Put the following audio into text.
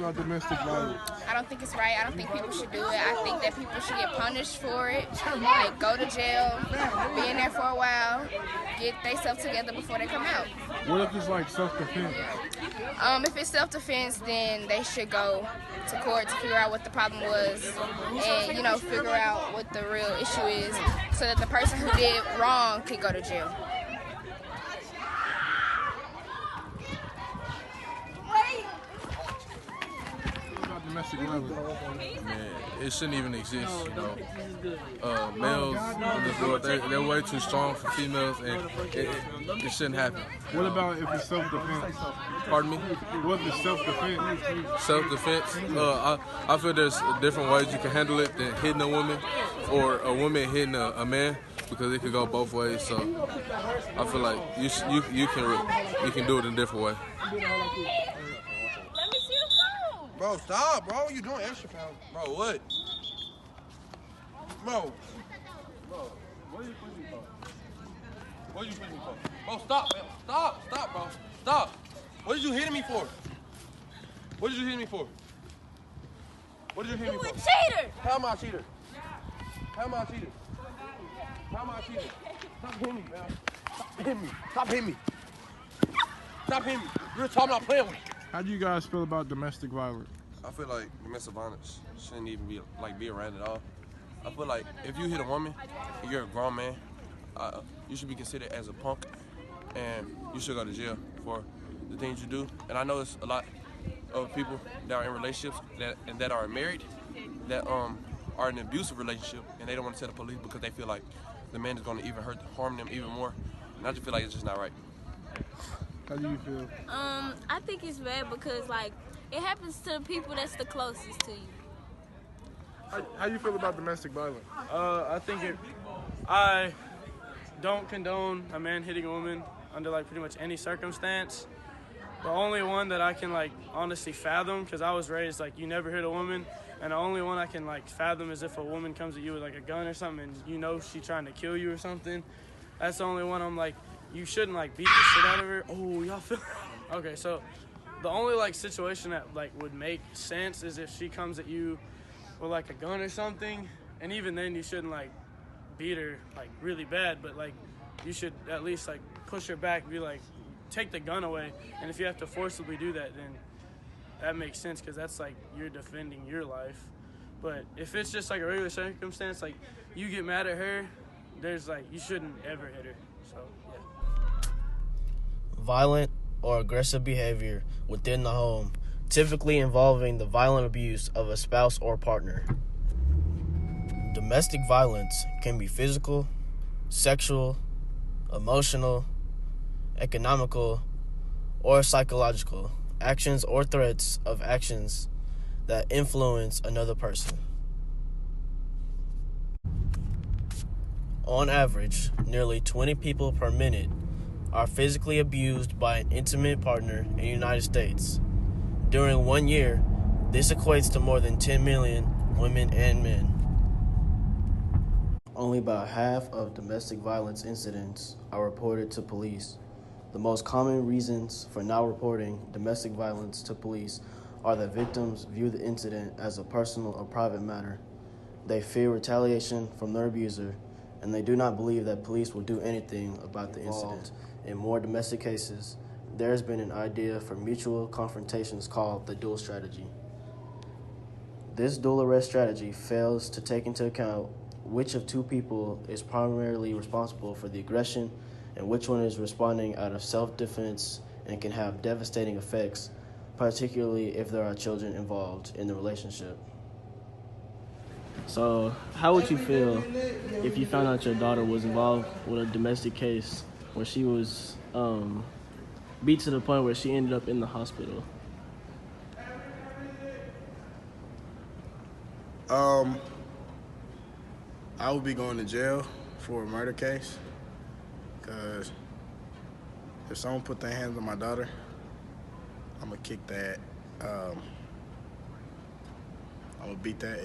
about domestic violence? I don't think it's right. I don't think people should do it. I think that people should get punished for it. Like, go to jail, be in there for a while, get themselves together before they come out. What if it's like self-defense? If it's self-defense, then they should go to court to figure out what the problem was and, figure out what the real issue is so that the person who did wrong could go to jail. Domestic violence. Man, it shouldn't even exist, Males in this world, they're way too strong for females, and it shouldn't happen. What about if it's self-defense? Pardon me? What is self-defense? Self-defense? I feel there's different ways you can handle it than hitting a woman or a woman hitting a man, because it could go both ways. So I feel like you can do it in a different way. Bro, stop, bro. You doing extra pounds. Bro, what? Bro. Bro, what are you pushing for? What are you pushing for? Bro, stop, man. Stop, bro. Stop. What did you hit me for? What did you hit me for? What did you hit me for? You a cheater! How am I a cheater? How am I a cheater? How am I a cheater? Stop hitting me, man. Stop hitting me. Stop hitting me. Stop hitting me. You're talking about playing with me. How do you guys feel about domestic violence? I feel like domestic violence shouldn't even be around at all. I feel like if you hit a woman, and you're a grown man, you should be considered as a punk, and you should go to jail for the things you do. And I know there's a lot of people that are in relationships that are married that are in an abusive relationship, and they don't want to tell the police because they feel like the man is going to harm them even more. And I just feel like it's just not right. How do you feel? I think it's bad because, it happens to the people that's the closest to you. How you feel about domestic violence? I don't condone a man hitting a woman under, pretty much any circumstance. The only one that I can, honestly fathom, because I was raised, you never hit a woman, and the only one I can, fathom is if a woman comes at you with, a gun or something, and she's trying to kill you or something. That's the only one I'm you shouldn't beat the shit out of her. Oh, y'all feel okay? So the only situation that would make sense is if she comes at you with a gun or something, and even then you shouldn't beat her really bad, but you should at least push her back and be take the gun away. And if you have to forcibly do that, then that makes sense because that's you're defending your life. But if it's just a regular circumstance, you get mad at her, there's you shouldn't ever hit her. So yeah. Violent or aggressive behavior within the home, typically involving the violent abuse of a spouse or partner. Domestic violence can be physical, sexual, emotional, economical, or psychological actions or threats of actions that influence another person. On average, nearly 20 people per minute are physically abused by an intimate partner in the United States. During 1 year, this equates to more than 10 million women and men. Only about half of domestic violence incidents are reported to police. The most common reasons for not reporting domestic violence to police are that victims view the incident as a personal or private matter. They fear retaliation from their abuser, and they do not believe that police will do anything about the incident. In more domestic cases, there has been an idea for mutual confrontations called the dual strategy. This dual arrest strategy fails to take into account which of two people is primarily responsible for the aggression and which one is responding out of self-defense, and can have devastating effects, particularly if there are children involved in the relationship. So, how would you feel if you found out your daughter was involved with a domestic case where she was beat to the point where she ended up in the hospital? I would be going to jail for a murder case, because if someone put their hands on my daughter, I'm gonna kick that. I'm gonna beat that